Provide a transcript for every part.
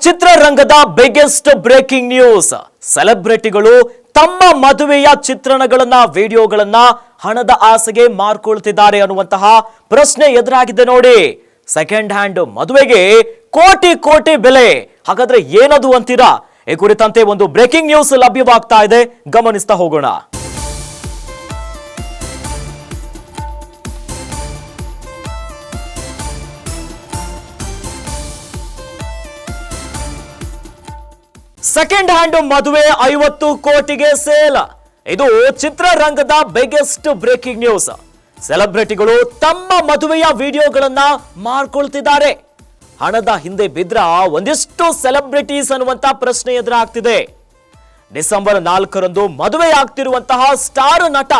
ಚಿತ್ರರಂಗದ biggest breaking news. ಸೆಲೆಬ್ರಿಟಿಗಳು ತಮ್ಮ ಮದುವೆಯ ಚಿತ್ರಣಗಳನ್ನ ವಿಡಿಯೋಗಳನ್ನ ಹಣದ ಆಸೆಗೆ ಮಾರ್ಕೊಳ್ತಿದ್ದಾರೆ ಅನ್ನುವಂತಹ ಪ್ರಶ್ನೆ ಎದುರಾಗಿದೆ ನೋಡಿ. ಸೆಕೆಂಡ್ ಹ್ಯಾಂಡ್ ಮದುವೆಗೆ ಕೋಟಿ ಕೋಟಿ ಬೆಲೆ. ಹಾಗಾದ್ರೆ ಏನದು ಅಂತೀರಾ? ಈ ಕುರಿತಂತೆ ಒಂದು ಬ್ರೇಕಿಂಗ್ ನ್ಯೂಸ್ ಲಭ್ಯವಾಗ್ತಾ ಇದೆ, ಗಮನಿಸ್ತಾ ಹೋಗೋಣ. ಸೆಕೆಂಡ್ ಹ್ಯಾಂಡ್ ಮದುವೆ 50 ಕೋಟಿಗೆ ಸೇಲ್. ಇದು ಚಿತ್ರರಂಗದ ಬಿಗ್ಗೆಸ್ಟ್ ಬ್ರೇಕಿಂಗ್ ನ್ಯೂಸ್. ಸೆಲೆಬ್ರಿಟಿಗಳು ತಮ್ಮ ಮದುವೆಯ ವಿಡಿಯೋಗಳನ್ನ ಮಾರ್ಕೊಳ್ತಿದ್ದಾರೆ. ಹಣದ ಹಿಂದೆ ಬಿದ್ರ ಒಂದಿಷ್ಟು ಸೆಲೆಬ್ರಿಟೀಸ್ ಅನ್ನುವಂತ ಪ್ರಶ್ನೆ ಎದುರಾಗ್ತಿದೆ. ಡಿಸೆಂಬರ್ 4ರಂದು ಮದುವೆಯಾಗ್ತಿರುವಂತಹ ಸ್ಟಾರ್ ನಟ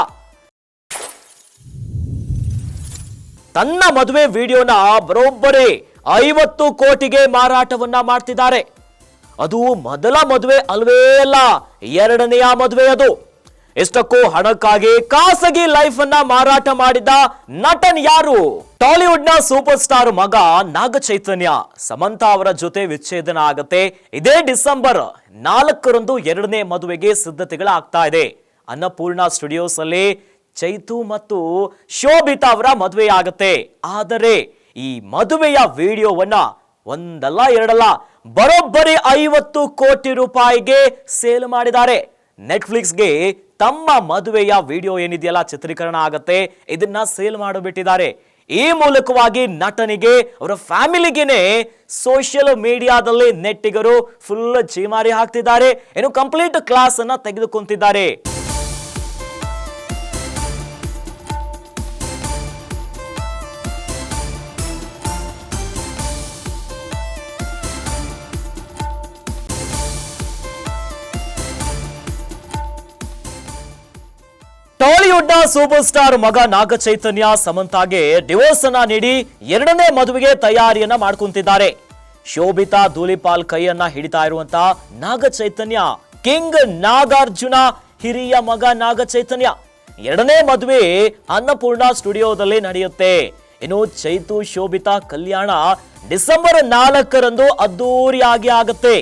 ತನ್ನ ಮದುವೆ ವಿಡಿಯೋನ ಬರೋಬ್ಬರಿ 50 ಕೋಟಿಗೆ ಮಾರಾಟವನ್ನ ಮಾಡ್ತಿದ್ದಾರೆ. ಅದು ಮೊದಲ ಮದುವೆ ಅಲ್ವೇ ಅಲ್ಲ, ಎರಡನೆಯ ಮದುವೆ ಅದು. ಎಷ್ಟಕ್ಕೂ ಹಣಕ್ಕಾಗಿ ಖಾಸಗಿ ಲೈಫ್ ಅನ್ನ ಮಾರಾಟ ಮಾಡಿದ ನಟನ್ ಯಾರು? ಟಾಲಿವುಡ್ ನ ಸೂಪರ್ ಸ್ಟಾರ್ ಮಗ ನಾಗ ಚೈತನ್ಯ. ಸಮಂತಾ ಅವರ ಜೊತೆ ವಿಚ್ಛೇದನ ಆಗತ್ತೆ. ಇದೇ ಡಿಸೆಂಬರ್ 4ರಂದು ಎರಡನೇ ಮದುವೆಗೆ ಸಿದ್ಧತೆಗಳಾಗ್ತಾ ಇದೆ. ಅನ್ನಪೂರ್ಣ ಸ್ಟುಡಿಯೋಸ್ ಅಲ್ಲಿ ಚೈತು ಮತ್ತು ಶೋಭಿತಾ ಅವರ ಮದುವೆ ಆಗತ್ತೆ. ಆದರೆ ಈ ಮದುವೆಯ ವಿಡಿಯೋವನ್ನ ಒಂದಲ್ಲ ಎರಡಲ್ಲ ಬರೋಬ್ಬರಿ 50 ಕೋಟಿ ರೂಪಾಯಿಗೆ ಸೇಲ್ ಮಾಡಿದ್ದಾರೆ. ನೆಟ್ಫ್ಲಿಕ್ಸ್ಗೆ ತಮ್ಮ ಮದುವೆಯ ವಿಡಿಯೋ ಏನಿದೆಯಲ್ಲ ಚಿತ್ರೀಕರಣ ಆಗತ್ತೆ, ಇದನ್ನ ಸೇಲ್ ಮಾಡಿಬಿಟ್ಟಿದ್ದಾರೆ. ಈ ಮೂಲಕವಾಗಿ ನಟನಿಗೆ ಅವರ ಫ್ಯಾಮಿಲಿಗೆನೆ ಸೋಷಿಯಲ್ ಮೀಡಿಯಾದಲ್ಲಿ ನೆಟ್ಟಿಗರು ಫುಲ್ ಚೀಮಾರಿ ಹಾಕ್ತಿದ್ದಾರೆ. ಏನು ಕಂಪ್ಲೀಟ್ ಕ್ಲಾಸ್ ಅನ್ನ ತೆಗೆದುಕೊಂತಿದ್ದಾರೆ. ಟಾಲಿವುಡ್ ನ ಸೂಪರ್ ಸ್ಟಾರ್ ಮಗ ನಾಗ ಚೈತನ್ಯ ಸಮಂತಾಗೆ ಡಿವೋರ್ಸ್ ಅನ್ನ ನೀಡಿ ಎರಡನೇ ಮದುವೆಗೆ ತಯಾರಿಯನ್ನ ಮಾಡ್ಕೊಂತಿದ್ದಾರೆ. ಶೋಭಿತಾ ಧೂಳಿಪಾಲ್ ಕೈಯನ್ನ ಹಿಡಿತಾ ಇರುವಂತಹ ನಾಗ ಚೈತನ್ಯ ಕಿಂಗ್ ನಾಗಾರ್ಜುನ ಹಿರಿಯ ಮಗ ನಾಗ ಚೈತನ್ಯ. ಎರಡನೇ ಮದುವೆ ಅನ್ನಪೂರ್ಣ ಸ್ಟುಡಿಯೋದಲ್ಲಿ ನಡೆಯುತ್ತೆ. ಇನ್ನು ಚೈತು ಶೋಭಿತಾ ಕಲ್ಯಾಣ ಡಿಸೆಂಬರ್ 4ರಂದು ಅದ್ದೂರಿಯಾಗಿ ಆಗುತ್ತೆ.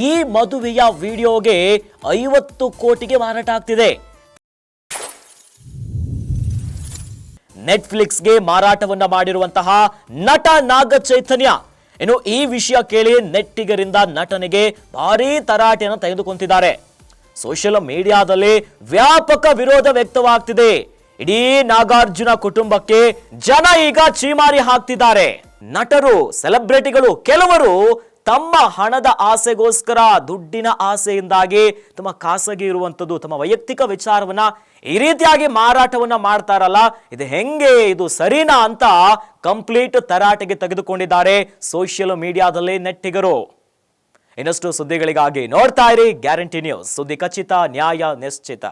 ಈ ಮದುವೆಯ ವಿಡಿಯೋಗೆ 50 ಕೋಟಿಗೆ ಮಾರಾಟ ಆಗ್ತಿದೆ. ನೆಟ್ಫ್ಲಿಕ್ಸ್ಗೆ ಮಾರಾಟವನ್ನ ಮಾಡಿರುವಂತಹ ನಟ ನಾಗ ಚೈತನ್ಯ. ಇನ್ನು ಈ ವಿಷಯ ಕೇಳಿ ನೆಟ್ಟಿಗರಿಂದ ನಟನಿಗೆ ಭಾರೀ ತರಾಟೆಯನ್ನು ತೆಗೆದುಕೊಂತಿದ್ದಾರೆ. ಸೋಷಿಯಲ್ ಮೀಡಿಯಾದಲ್ಲಿ ವ್ಯಾಪಕ ವಿರೋಧ ವ್ಯಕ್ತವಾಗ್ತಿದೆ. ಇಡೀ ನಾಗಾರ್ಜುನ ಕುಟುಂಬಕ್ಕೆ ಜನ ಈಗ ಚೀಮಾರಿ ಹಾಕ್ತಿದ್ದಾರೆ. ನಟರು, ಸೆಲೆಬ್ರಿಟಿಗಳು ಕೆಲವರು ತಮ್ಮ ಹಣದ ಆಸೆಗೋಸ್ಕರ, ದುಡ್ಡಿನ ಆಸೆಯಿಂದಾಗಿ ತಮ್ಮ ಖಾಸಗಿ ಇರುವಂತದ್ದು, ತಮ್ಮ ವೈಯಕ್ತಿಕ ವಿಚಾರವನ್ನ ಈ ರೀತಿಯಾಗಿ ಮಾರಾಟವನ್ನ ಮಾಡ್ತಾರಲ್ಲ, ಇದು ಹೆಂಗೆ, ಇದು ಸರಿನಾ ಅಂತ ಕಂಪ್ಲೀಟ್ ತರಾಟೆಗೆ ತೆಗೆದುಕೊಂಡಿದ್ದಾರೆ ಸೋಷಿಯಲ್ ಮೀಡಿಯಾದಲ್ಲಿ ನೆಟ್ಟಿಗರು. ಇನ್ನಷ್ಟು ಸುದ್ದಿಗಳಿಗಾಗಿ ನೋಡ್ತಾ ಇರಿ ಗ್ಯಾರಂಟಿ ನ್ಯೂಸ್. ಸುದ್ದಿ ಖಚಿತ, ನ್ಯಾಯ ನಿಶ್ಚಿತ.